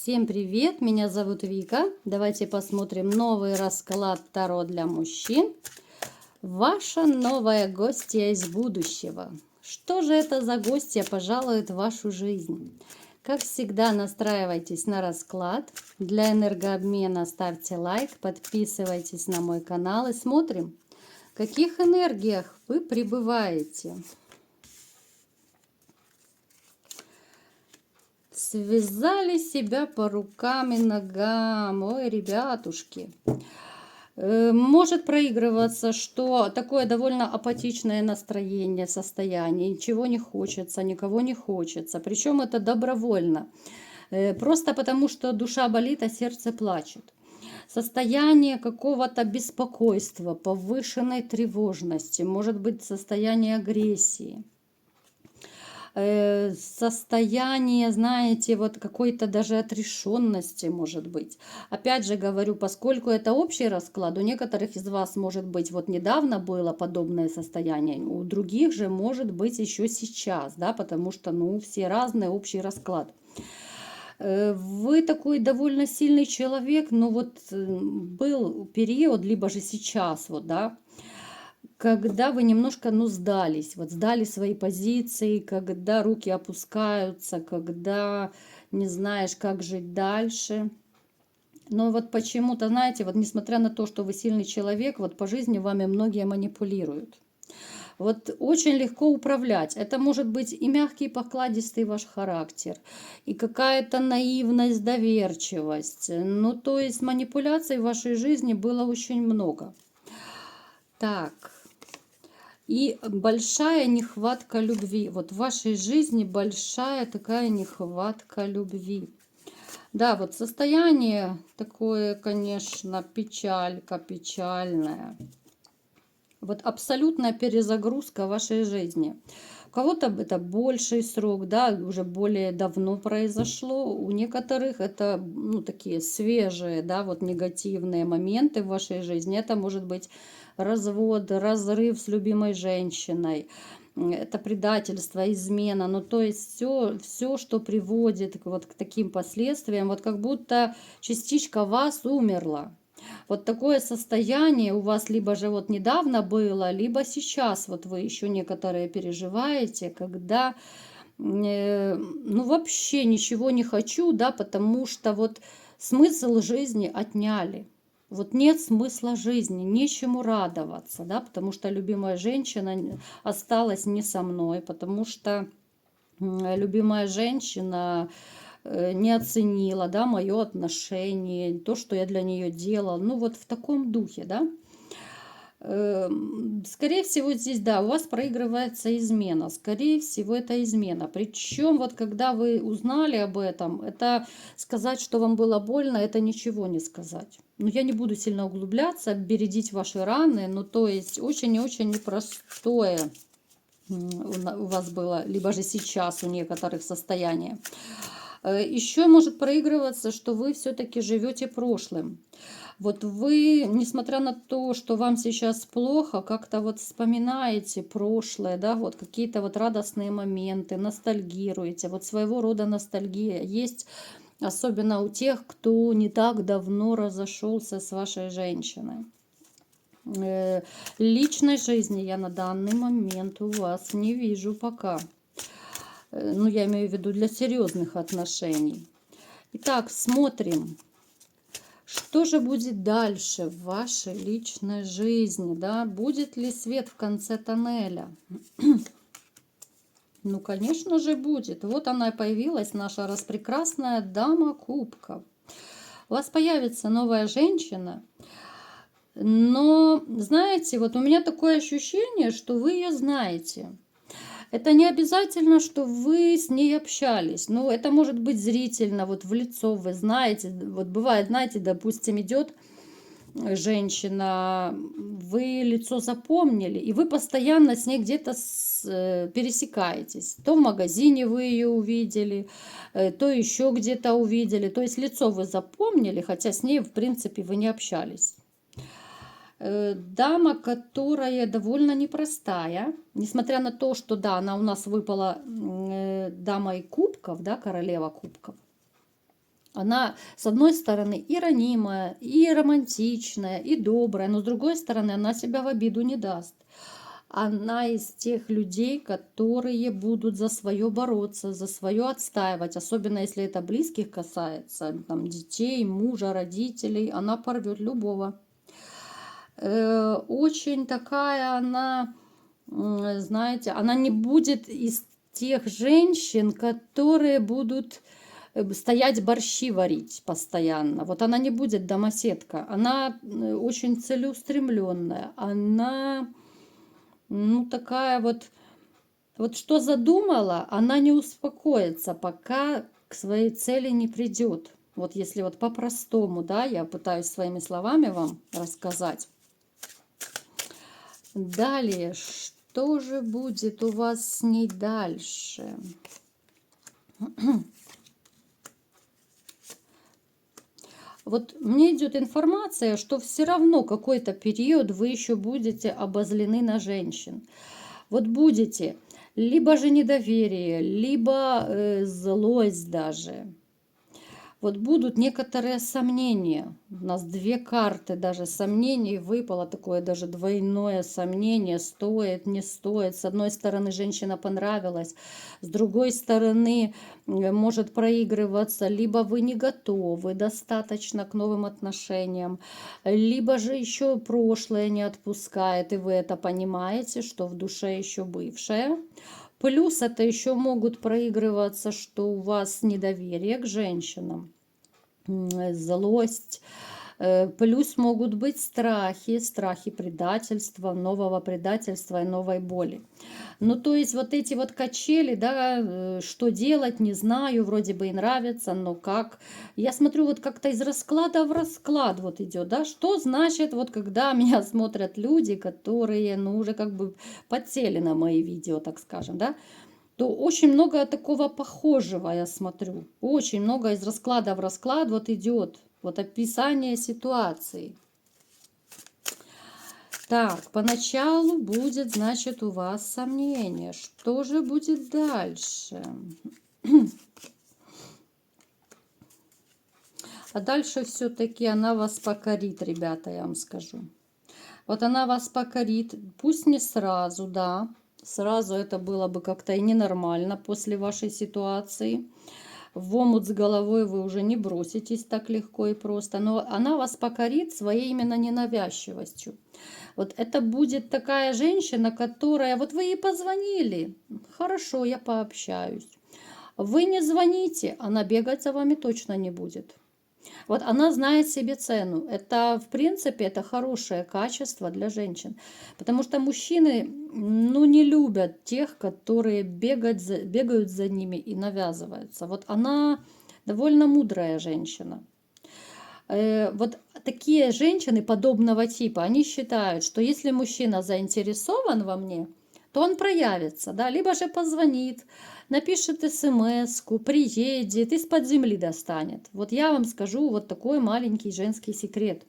Всем привет, меня зовут Вика. Давайте посмотрим новый расклад Таро для мужчин. Ваша новая гостья из будущего. Что же это за гостья пожалует в вашу жизнь? Как всегда, настраивайтесь на расклад. Для энергообмена ставьте лайк, подписывайтесь на мой канал и смотрим, в каких энергиях вы пребываете. Связали себя по рукам и ногам. Ой, ребятушки. Может проигрываться, что такое довольно апатичное настроение, состояние. Ничего не хочется, никого не хочется. Причем это добровольно. Просто потому, что душа болит, а сердце плачет. Состояние какого-то беспокойства, повышенной тревожности. Может быть, состояние агрессии. Состояние, знаете, вот какой-то даже отрешенности может быть. Опять же говорю, поскольку это общий расклад, у некоторых из вас может быть вот недавно было подобное состояние, у других же может быть еще сейчас, да, потому что, ну, все разные, общий расклад. Вы такой довольно сильный человек, но вот был период, либо же сейчас, вот, да, когда вы немножко, ну, сдались, вот сдали свои позиции, когда руки опускаются, когда не знаешь, как жить дальше. Но вот почему-то, знаете, вот несмотря на то, что вы сильный человек, вот по жизни вами многие манипулируют. Вот очень легко управлять. Это может быть и мягкий, покладистый ваш характер, и какая-то наивность, доверчивость. Ну, то есть манипуляций в вашей жизни было очень много. Так. И большая нехватка любви. Вот в вашей жизни большая такая нехватка любви. Да, вот состояние такое, конечно, печалька, печальная. Вот абсолютная перезагрузка вашей жизни. У кого-то это больший срок, да, уже более давно произошло. У некоторых это, ну, такие свежие, да, вот негативные моменты в вашей жизни. Это может быть развод, разрыв с любимой женщиной, это предательство, измена. Ну, то есть все, что приводит вот к таким последствиям, вот как будто частичка вас умерла. Вот такое состояние у вас либо же вот недавно было, либо сейчас вот вы еще некоторые переживаете, когда ну вообще ничего не хочу, да, потому что вот смысл жизни отняли. Вот нет смысла жизни, нечему радоваться, да, потому что любимая женщина осталась не со мной, потому что любимая женщина не оценила, да, мое отношение, то, что я для нее делала. Ну, вот в таком духе, да. Скорее всего, здесь, да, у вас проигрывается измена. Скорее всего, это измена. Причем, вот когда вы узнали об этом, это сказать, что вам было больно, это ничего не сказать. Но я не буду сильно углубляться, бередить ваши раны. Ну, то есть, очень и очень непростое у вас было, либо же сейчас у некоторых состояние. Еще может проигрываться, что вы все-таки живете прошлым. Вот вы, несмотря на то, что вам сейчас плохо, как-то вот вспоминаете прошлое, да, вот какие-то вот радостные моменты, ностальгируете. Вот своего рода ностальгия есть, особенно у тех, кто не так давно разошелся с вашей женщиной. Личной жизни я на данный момент у вас не вижу пока. Ну, я имею в виду для серьезных отношений. Итак, смотрим, что же будет дальше в вашей личной жизни, да? Будет ли свет в конце тоннеля? Ну, конечно же, будет. Вот она и появилась, наша распрекрасная дама кубков. У вас появится новая женщина, но, знаете, вот у меня такое ощущение, что вы ее знаете. Это не обязательно, что вы с ней общались. Ну, это может быть зрительно, вот в лицо вы знаете. Вот бывает, знаете, допустим, идет женщина, вы лицо запомнили, и вы постоянно с ней где-то пересекаетесь. То в магазине вы ее увидели, то еще где-то увидели. То есть лицо вы запомнили, хотя с ней, в принципе, вы не общались. Дама, которая довольно непростая, несмотря на то, что, да, она у нас выпала дамой кубков, да, королева кубков. Она, с одной стороны, и ранимая, и романтичная, и добрая, но с другой стороны, она себя в обиду не даст. Она из тех людей, которые будут за свое бороться, за свое отстаивать, особенно если это близких касается, там, детей, мужа, родителей, она порвет любого. Очень такая она, знаете, она не будет из тех женщин, которые будут стоять борщи варить постоянно. Вот она не будет домоседка. Она очень целеустремленная. Она, ну, такая вот что задумала, она не успокоится, пока к своей цели не придет. Вот если вот по-простому, да, я пытаюсь своими словами вам рассказать. Далее, что же будет у вас с ней дальше? Вот мне идет информация, что все равно какой-то период вы еще будете обозлены на женщин. Вот будете либо же недоверие, либо злость даже. Вот будут некоторые сомнения. У нас две карты даже сомнений выпало, такое даже двойное сомнение, стоит, не стоит. С одной стороны, женщина понравилась, с другой стороны, может проигрываться, либо вы не готовы достаточно к новым отношениям, либо же еще прошлое не отпускает, и вы это понимаете, что в душе еще бывшее. Плюс это еще могут проигрываться, что у вас недоверие к женщинам, злость. Плюс могут быть страхи, страхи предательства, нового предательства и новой боли. Ну, то есть вот эти вот качели, да, что делать, не знаю, вроде бы и нравится, но как. Я смотрю, вот как-то из расклада в расклад вот идет, да, что значит, вот когда меня смотрят люди, которые, ну, уже как бы подсели на мои видео, так скажем, да, то очень много такого похожего я смотрю. Очень много из расклада в расклад вот идет. Вот описание ситуации. Так, поначалу будет, значит, у вас сомнение. Что же будет дальше? А дальше все-таки она вас покорит, ребята, я вам скажу. Вот она вас покорит, пусть не сразу, да. Сразу это было бы как-то и ненормально после вашей ситуации. В омут с головой вы уже не броситесь так легко и просто. Но она вас покорит своей именно ненавязчивостью. Вот это будет такая женщина, которая... Вот вы ей позвонили. Хорошо, я пообщаюсь. Вы не звоните, она бегать за вами точно не будет. Вот она знает себе цену. Это, в принципе, это хорошее качество для женщин. Потому что мужчины, ну, не любят тех, которые бегают за ними и навязываются. Вот она довольно мудрая женщина. Вот такие женщины подобного типа, они считают, что если мужчина заинтересован во мне, то он проявится, да, либо же позвонит, напишет смс-ку, приедет, из-под земли достанет. Вот я вам скажу вот такой маленький женский секрет.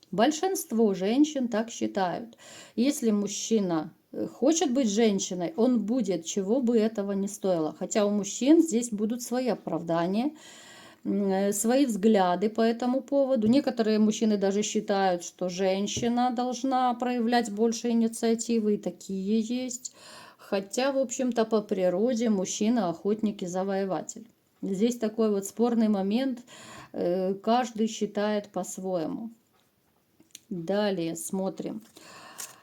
Большинство женщин так считают. Если мужчина хочет быть женщиной, он будет, чего бы этого ни стоило. Хотя у мужчин здесь будут свои оправдания, свои взгляды по этому поводу. Некоторые мужчины даже считают, что женщина должна проявлять больше инициативы, и такие есть. Хотя, в общем-то, по природе мужчина охотник и завоеватель. Здесь такой вот спорный момент, каждый считает по-своему. Далее смотрим,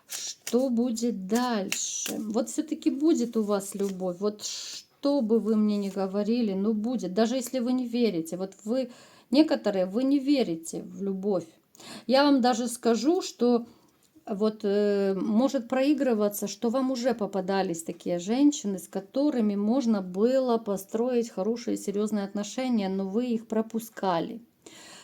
что будет дальше. Вот все-таки будет у вас любовь. Вот что бы вы мне ни говорили, ну будет. Даже если вы не верите. Вот вы, некоторые, вы не верите в любовь. Я вам даже скажу, что вот может проигрываться, что вам уже попадались такие женщины, с которыми можно было построить хорошие серьезные отношения, но вы их пропускали.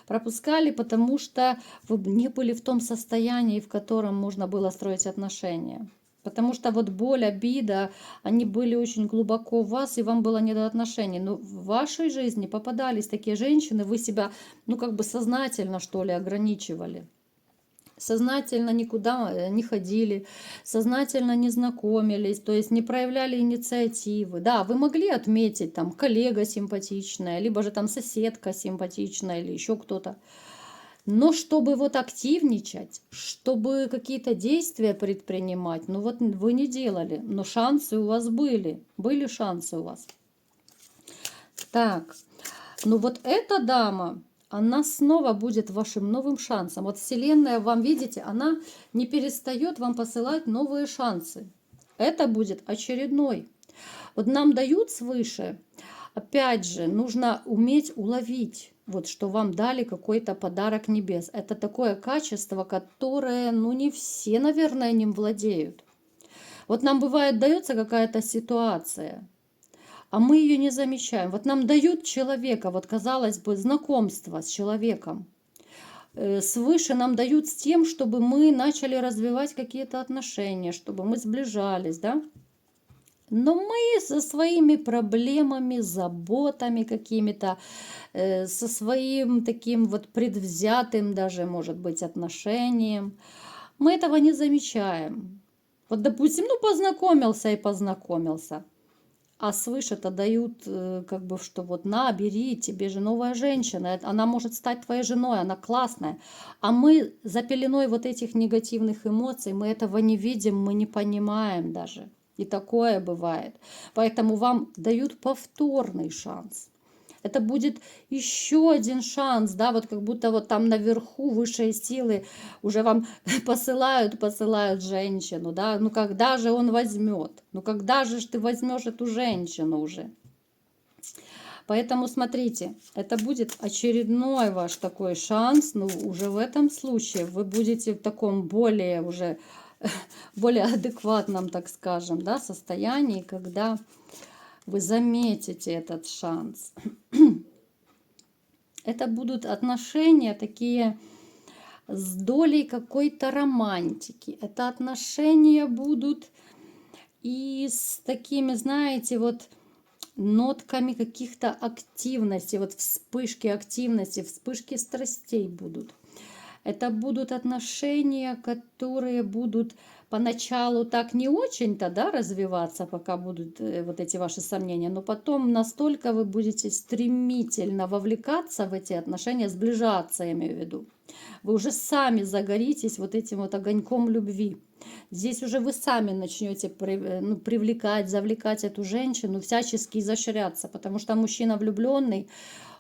Пропускали, потому что вы не были в том состоянии, в котором можно было строить отношения. Потому что вот боль, обида, они были очень глубоко в вас, и вам было не до отношений. Но в вашей жизни попадались такие женщины, вы себя, ну как бы сознательно, что ли, ограничивали. сознательно никуда не ходили, сознательно не знакомились, то есть не проявляли инициативы. Да, вы могли отметить там коллега симпатичная, либо же там соседка симпатичная или еще кто-то. Но чтобы вот активничать, чтобы какие-то действия предпринимать, ну вот вы не делали, но шансы у вас были шансы у вас. Так, ну вот эта дама, она снова будет вашим новым шансом. Вот Вселенная вам, видите, она не перестает вам посылать новые шансы. Это будет очередной. Вот нам дают свыше, опять же, нужно уметь уловить, вот что вам дали какой-то подарок небес. Это такое качество, которое, ну не все, наверное, ним владеют. Вот нам бывает дается какая-то ситуация, а мы ее не замечаем. Вот нам дают человека, вот казалось бы, знакомство с человеком. Свыше нам дают с тем, чтобы мы начали развивать какие-то отношения, чтобы мы сближались, да? Но мы со своими проблемами, заботами какими-то, со своим таким вот предвзятым даже, может быть, отношением, мы этого не замечаем. Вот, допустим, ну познакомился и познакомился. А свыше-то дают, как бы, что вот на, бери, тебе же новая женщина, она может стать твоей женой, она классная. А мы за пеленой вот этих негативных эмоций, мы этого не видим, мы не понимаем даже. И такое бывает. Поэтому вам дают повторный шанс. Это будет еще один шанс, да, вот как будто вот там наверху высшие силы уже вам посылают женщину, да, ну когда же он возьмет, ну когда же ты возьмешь эту женщину уже. Поэтому смотрите, это будет очередной ваш такой шанс, но уже в этом случае вы будете в таком более уже, более адекватном, так скажем, да, состоянии, когда вы заметите этот шанс. Это будут отношения такие с долей какой-то романтики. Это отношения будут и с такими, знаете, вот нотками каких-то активностей, вот вспышки активности, вспышки страстей будут. Это будут отношения, которые будут поначалу так не очень-то, да, развиваться, пока будут вот эти ваши сомнения, но потом настолько вы будете стремительно вовлекаться в эти отношения, сближаться, я имею в виду. Вы уже сами загоритесь вот этим вот огоньком любви. Здесь уже вы сами начнете привлекать, завлекать эту женщину, всячески изощряться, потому что мужчина влюбленный,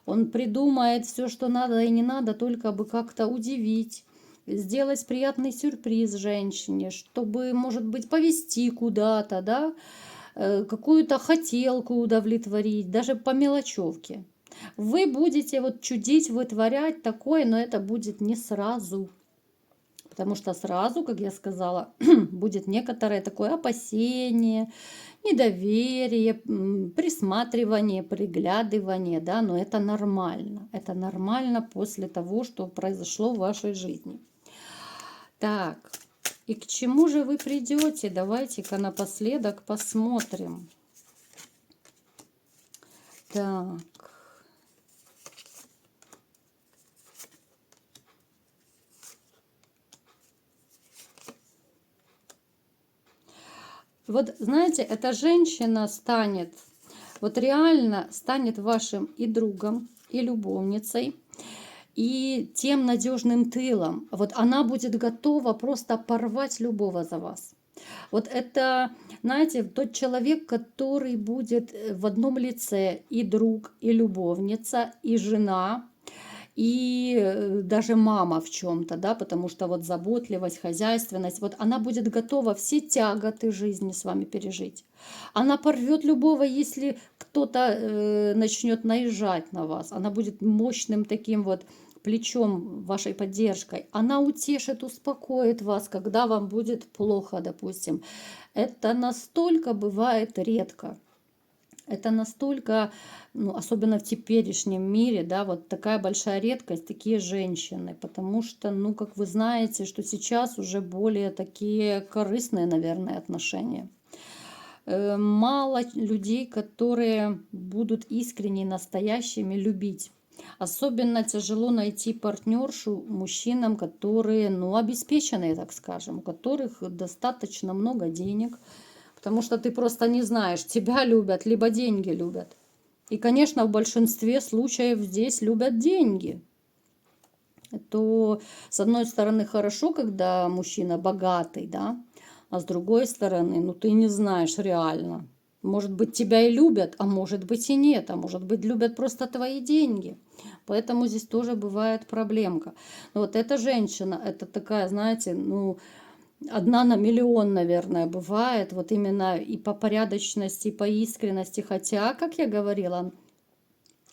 он придумает все, что надо и не надо, только бы как-то удивить, сделать приятный сюрприз женщине, чтобы, может быть, повезти куда-то, да, какую-то хотелку удовлетворить, даже по мелочевке. Вы будете вот чудить, вытворять такое, но это будет не сразу. Потому что сразу, как я сказала, будет некоторое такое опасение, недоверие, присматривание, приглядывание, да, но это нормально. Это нормально после того, что произошло в вашей жизни. Так, и к чему же вы придете? Давайте-ка напоследок посмотрим. Так. Вот знаете, эта женщина станет, вот реально станет вашим и другом, и любовницей, и тем надежным тылом. Вот она будет готова просто порвать любого за вас. Вот это, знаете, тот человек, который будет в одном лице и друг, и любовница, и жена, и даже мама в чем-то, да, потому что вот заботливость, хозяйственность, вот она будет готова все тяготы жизни с вами пережить. Она порвет любого, если кто-то начнет наезжать на вас. Она будет мощным таким вот плечом, вашей поддержкой. Она утешит, успокоит вас, когда вам будет плохо, допустим. Это настолько бывает редко. Это настолько, ну, особенно в теперешнем мире, да, вот такая большая редкость, такие женщины. Потому что, ну, как вы знаете, что сейчас уже более такие корыстные, наверное, отношения. Мало людей, которые будут искренне, настоящими любить. Особенно тяжело найти партнершу мужчинам, которые, ну, обеспеченные, так скажем, у которых достаточно много денег, потому что ты просто не знаешь, тебя любят, либо деньги любят. И, конечно, в большинстве случаев здесь любят деньги. То, с одной стороны, хорошо, когда мужчина богатый, да, а с другой стороны, ну, ты не знаешь реально. Может быть, тебя и любят, а может быть и нет, а может быть, любят просто твои деньги. Поэтому здесь тоже бывает проблемка. Но вот эта женщина, это такая, знаете, ну, 1 на 1 000 000, наверное, бывает. Вот именно и по порядочности, и по искренности. Хотя, как я говорила,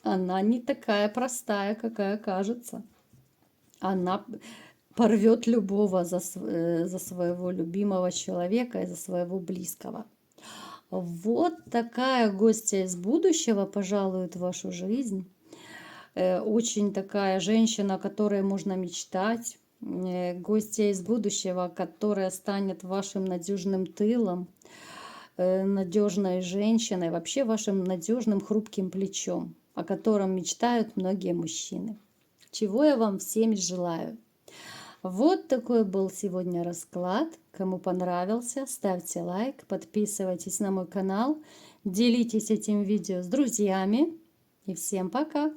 она не такая простая, какая кажется. Она порвет любого за своего любимого человека и за своего близкого. Вот такая гостья из будущего пожалует в вашу жизнь. Очень такая женщина, о которой можно мечтать. Гостья из будущего, которая станет вашим надежным тылом, надежной женщиной, вообще вашим надежным хрупким плечом, о котором мечтают многие мужчины. Чего я вам всем желаю. Вот такой был сегодня расклад. Кому понравился, ставьте лайк, подписывайтесь на мой канал, делитесь этим видео с друзьями. И всем пока!